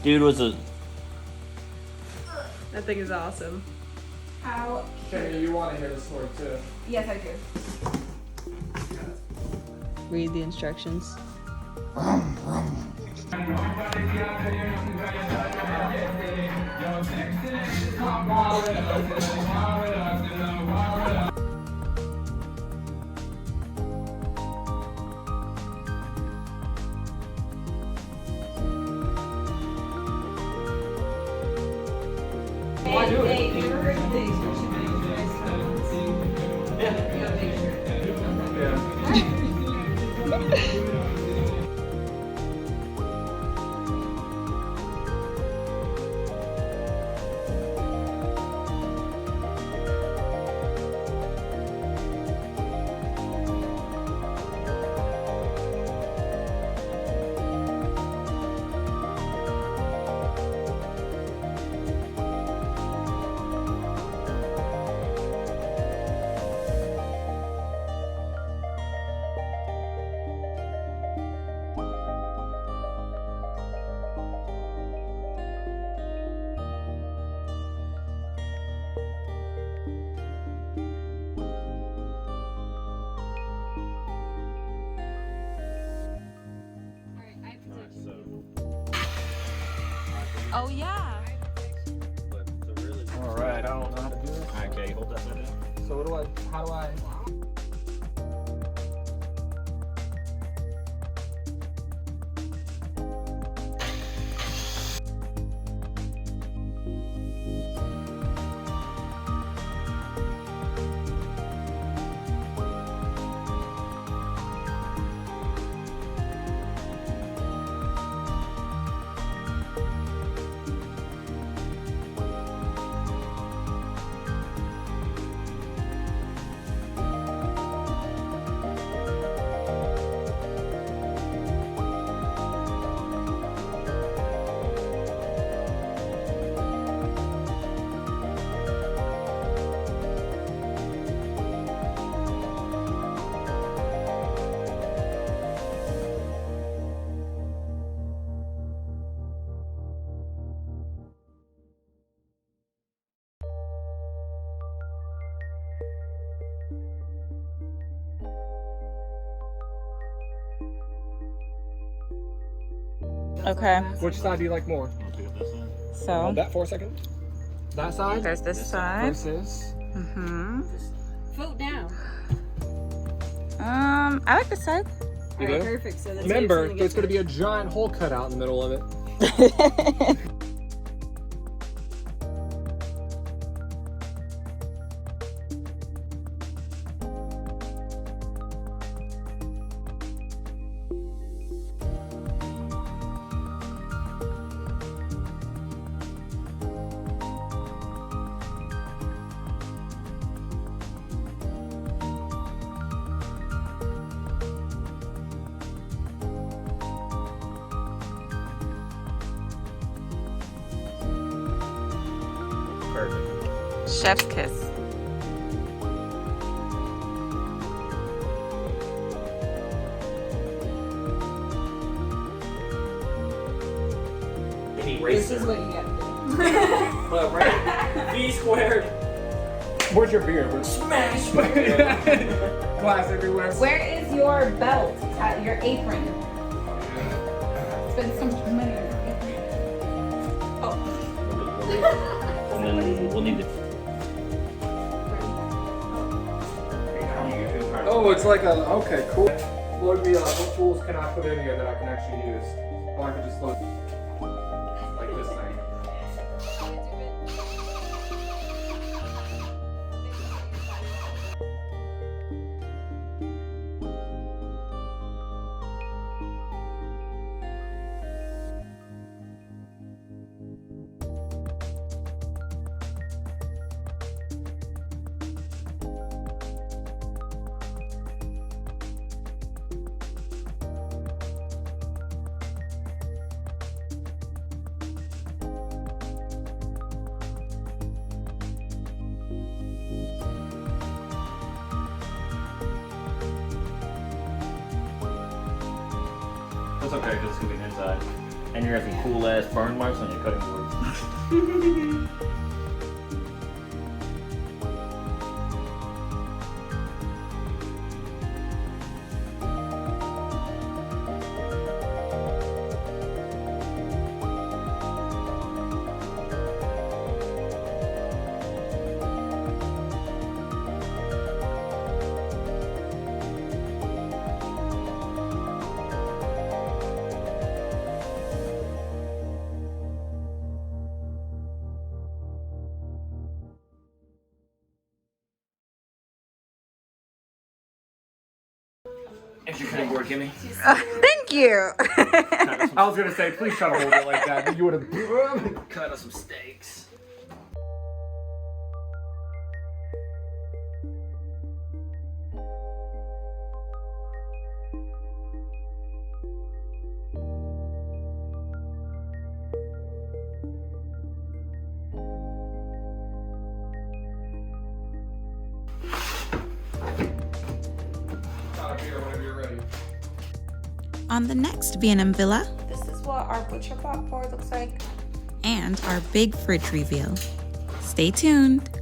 dude was a... That thing is awesome. How? Okay, you want to hear the story too. Yes, I do. Read the instructions. Hey, you ever heard of the instruction manuals? Oh yeah. All right, I don't know how to do this. Okay, hold that there. So how do I? Okay. Which side do you like more? I'll pick up this one. So That for a second. That side there's this side. versus. Mm-hmm. Vote down. I like this side. You Alright, do? perfect. So that's Remember, there's going to be a giant hole cut out in the middle of it. Perfect. Chef's kiss. This is what you get. But right, V squared. Where's your beer? Smash. Glass everywhere. Where is your belt? Your apron? Spend so much money on your apron. Oh. And then we'll need to. Oh, it's like a, okay, cool. What tools can I put in here that I can actually use? Or I could just look like this thing. That's okay, because it's going to be inside. And you're gonna have some cool ass burn marks on your cutting board. Here's your cutting board, Kimmy. Thank you. I was gonna say, please try to hold it like that, but you would have. Cut us some steaks. Whenever you're ready. On the next V&M Villa, this is what our butcher box board looks like. And our big fridge reveal. Stay tuned.